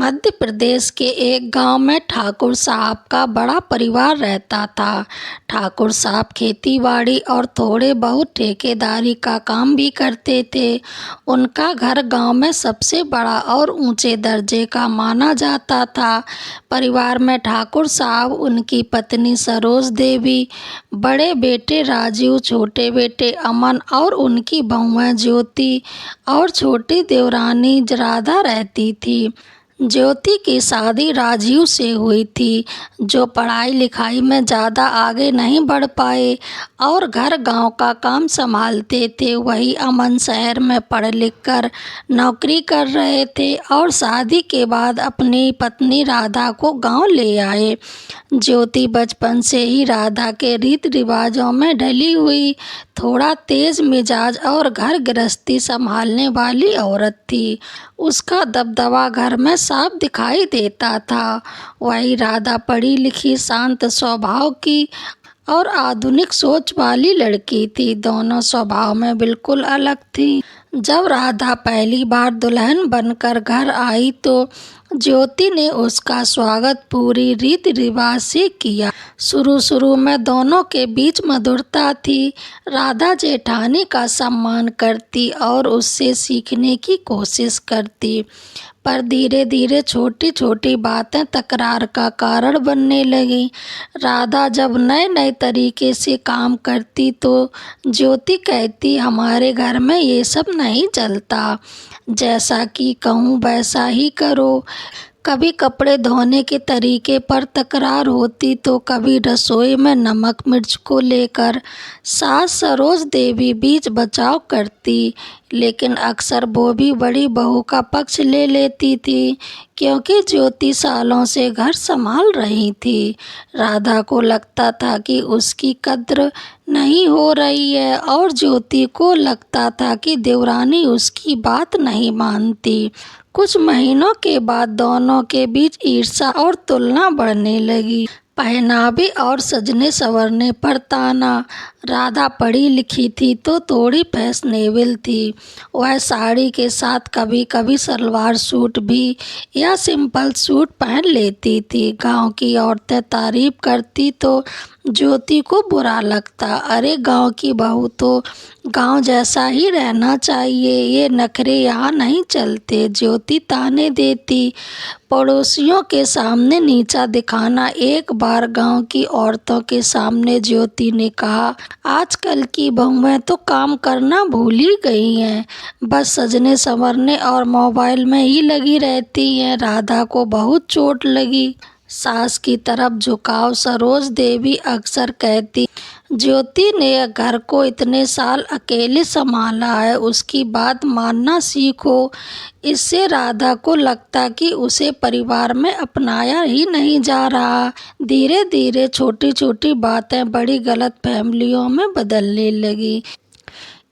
मध्य प्रदेश के एक गांव में ठाकुर साहब का बड़ा परिवार रहता था। ठाकुर साहब खेती-बाड़ी और थोड़े बहुत ठेकेदारी का काम भी करते थे। उनका घर गांव में सबसे बड़ा और ऊंचे दर्जे का माना जाता था। परिवार में ठाकुर साहब, उनकी पत्नी सरोज देवी, बड़े बेटे राजीव, छोटे बेटे अमन और उनकी बहुएं ज्योति और छोटी देवरानी राधा रहती थी। ज्योति की शादी राजीव से हुई थी, जो पढ़ाई लिखाई में ज़्यादा आगे नहीं बढ़ पाए और घर गांव का काम संभालते थे। वही अमन शहर में पढ़ लिख कर नौकरी कर रहे थे और शादी के बाद अपनी पत्नी राधा को गांव ले आए। ज्योति बचपन से ही राधा के रीति रिवाजों में ढली हुई, थोड़ा तेज मिजाज और घर गृहस्थी संभालने वाली औरत थी। उसका दबदबा घर में साफ दिखाई देता था। वही राधा पढ़ी लिखी, शांत स्वभाव की और आधुनिक सोच वाली लड़की थी। दोनों स्वभाव में बिल्कुल अलग थी। जब राधा पहली बार दुल्हन बनकर घर आई तो ज्योति ने उसका स्वागत पूरी रीति रिवाज से किया। शुरू में दोनों के बीच मधुरता थी। राधा जेठानी का सम्मान करती और उससे सीखने की कोशिश करती, पर धीरे धीरे छोटी छोटी बातें तकरार का कारण बनने लगी। राधा जब नए नए तरीके से काम करती तो ज्योति कहती, हमारे घर में ये सब नहीं चलता, जैसा कि कहूँ वैसा ही करो। कभी कपड़े धोने के तरीके पर तकरार होती तो कभी रसोई में नमक मिर्च को लेकर। सास सरोज देवी बीच बचाव करती, लेकिन अक्सर वो भी बड़ी बहू का पक्ष ले लेती थी, क्योंकि ज्योति सालों से घर संभाल रही थी। राधा को लगता था कि उसकी कद्र नहीं हो रही है और ज्योति को लगता था कि देवरानी उसकी बात नहीं मानती। कुछ महीनों के बाद दोनों के बीच ईर्ष्या और तुलना बढ़ने लगी। पहनावे और सजने संवरने पर ताना। राधा पढ़ी लिखी थी तो थोड़ी फैशनेबल थी। वह साड़ी के साथ कभी कभी सलवार सूट भी या सिंपल सूट पहन लेती थी। गांव की औरतें तारीफ करती तो ज्योति को बुरा लगता। अरे गांव की बहू तो गांव जैसा ही रहना चाहिए, ये नखरे यहाँ नहीं चलते, ज्योति ताने देती। पड़ोसियों के सामने नीचा दिखाना। एक बार गांव की औरतों के सामने ज्योति ने कहा, आजकल की बहुएं तो काम करना भूल ही गई हैं, बस सजने संवरने और मोबाइल में ही लगी रहती हैं। राधा को बहुत चोट लगी। सास की तरफ झुकाव। सरोज देवी अक्सर कहती, ज्योति ने घर को इतने साल अकेले संभाला है, उसकी बात मानना सीखो। इससे राधा को लगता कि उसे परिवार में अपनाया ही नहीं जा रहा। धीरे धीरे छोटी छोटी बातें बड़ी गलतफहमियों में बदलने लगी।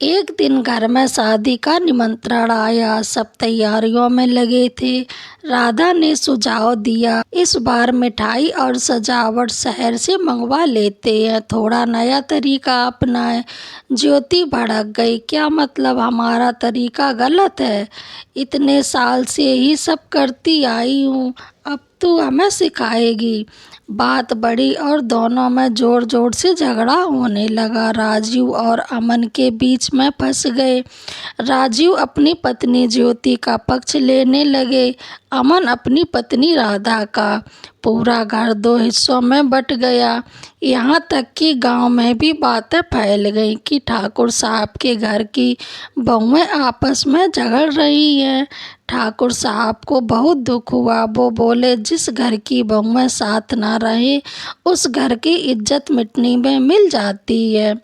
एक दिन घर में शादी का निमंत्रण आया। सब तैयारियों में लगे थे। राधा ने सुझाव दिया, इस बार मिठाई और सजावट शहर से मंगवा लेते हैं, थोड़ा नया तरीका अपनाएं। ज्योति भड़क गई, क्या मतलब हमारा तरीका गलत है? इतने साल से ही सब करती आई हूँ, अब तू हमें सिखाएगी? बात बढ़ी और दोनों में जोर जोर से झगड़ा होने लगा। राजीव और अमन के बीच में फंस गए। राजीव अपनी पत्नी ज्योति का पक्ष लेने लगे, अमन अपनी पत्नी राधा का। पूरा घर दो हिस्सों में बट गया। यहाँ तक कि गांव में भी बातें फैल गईं कि ठाकुर साहब के घर की बहुएं आपस में झगड़ रही हैं। ठाकुर साहब को बहुत दुख हुआ। वो बोले, जिस घर की बहुएं साथ ना रहे उस घर की इज्जत मिटनी में मिल जाती है।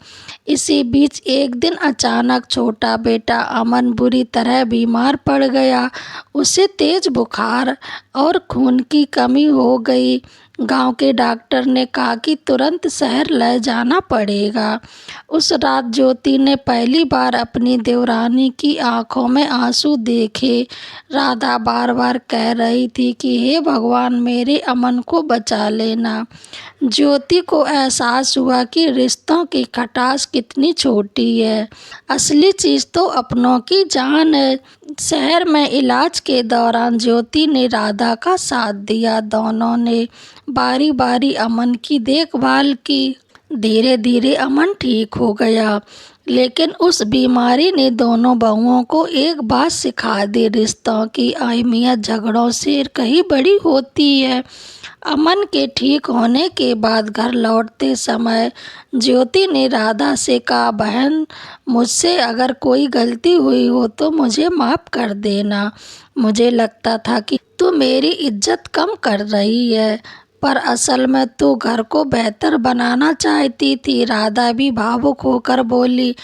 इसी बीच एक दिन अचानक छोटा बेटा अमन बुरी तरह बीमार पड़ गया। उसे तेज बुखार और खून की कमी हो गई। गांव के डॉक्टर ने कहा कि तुरंत शहर ले जाना पड़ेगा। उस रात ज्योति ने पहली बार अपनी देवरानी की आंखों में आंसू देखे। राधा बार बार कह रही थी कि हे भगवान, मेरे अमन को बचा लेना। ज्योति को एहसास हुआ कि रिश्तों की खटास कितनी छोटी है। असली चीज़ तो अपनों की जान है। शहर में इलाज के दौरान ज्योति ने राधा का साथ दिया। दोनों ने बारी बारी अमन की देखभाल की। धीरे धीरे अमन ठीक हो गया, लेकिन उस बीमारी ने दोनों बहुओं को एक बात सिखा दी, रिश्तों की अहमियत झगड़ों से कहीं बड़ी होती है। अमन के ठीक होने के बाद घर लौटते समय ज्योति ने राधा से कहा, बहन, मुझसे अगर कोई गलती हुई हो तो मुझे माफ़ कर देना। मुझे लगता था कि तू मेरी इज्जत कम कर रही है, पर असल में तू घर को बेहतर बनाना चाहती थी। राधा भी भावुक होकर बोली,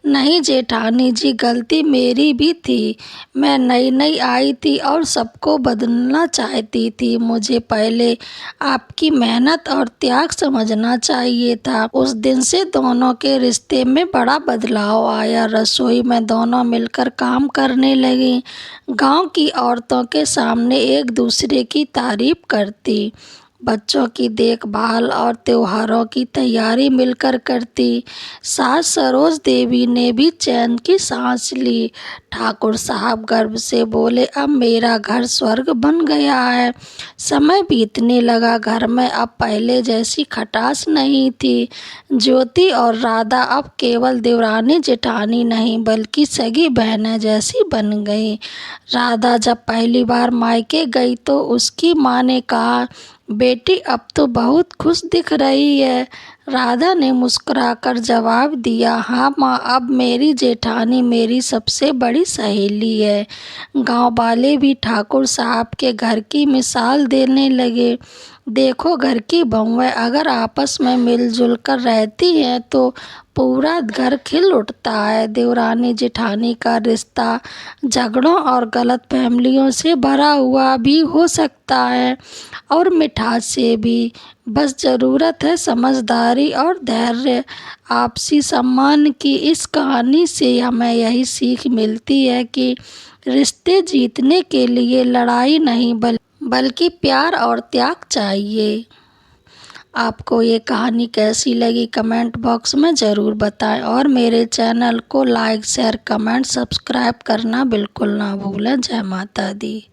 नहीं जेठानी जी, गलती मेरी भी थी। मैं नई नई आई थी और सबको बदलना चाहती थी। मुझे पहले आपकी मेहनत और त्याग समझना चाहिए था। उस दिन से दोनों के रिश्ते में बड़ा बदलाव आया। रसोई में दोनों मिलकर काम करने लगी। गांव की औरतों के सामने एक दूसरे की तारीफ करती। बच्चों की देखभाल और त्योहारों की तैयारी मिलकर करती। सास सरोज देवी ने भी चैन की सांस ली। ठाकुर साहब गर्व से बोले, अब मेरा घर स्वर्ग बन गया है। समय बीतने लगा। घर में अब पहले जैसी खटास नहीं थी। ज्योति और राधा अब केवल देवरानी जेठानी नहीं, बल्कि सगी बहनें जैसी बन गई। राधा जब पहली बार मायके गई तो उसकी माँ ने कहा, बेटी, अब तो बहुत खुश दिख रही है। राधा ने मुस्कुराकर जवाब दिया, हाँ माँ, अब मेरी जेठानी मेरी सबसे बड़ी सहेली है। गांव वाले भी ठाकुर साहब के घर की मिसाल देने लगे। देखो, घर की बहुएं अगर आपस में मिलजुल कर रहती हैं तो पूरा घर खिल उठता है। देवरानी जेठानी का रिश्ता झगड़ों और गलतफहमियों से भरा हुआ भी हो सकता है और मिठास से भी। बस ज़रूरत है समझदारी और धैर्य। आपसी सम्मान की इस कहानी से हमें यही सीख मिलती है कि रिश्ते जीतने के लिए लड़ाई नहीं बल्कि प्यार और त्याग चाहिए। आपको ये कहानी कैसी लगी कमेंट बॉक्स में ज़रूर बताएं और मेरे चैनल को लाइक शेयर कमेंट सब्सक्राइब करना बिल्कुल ना भूलें। जय माता दी।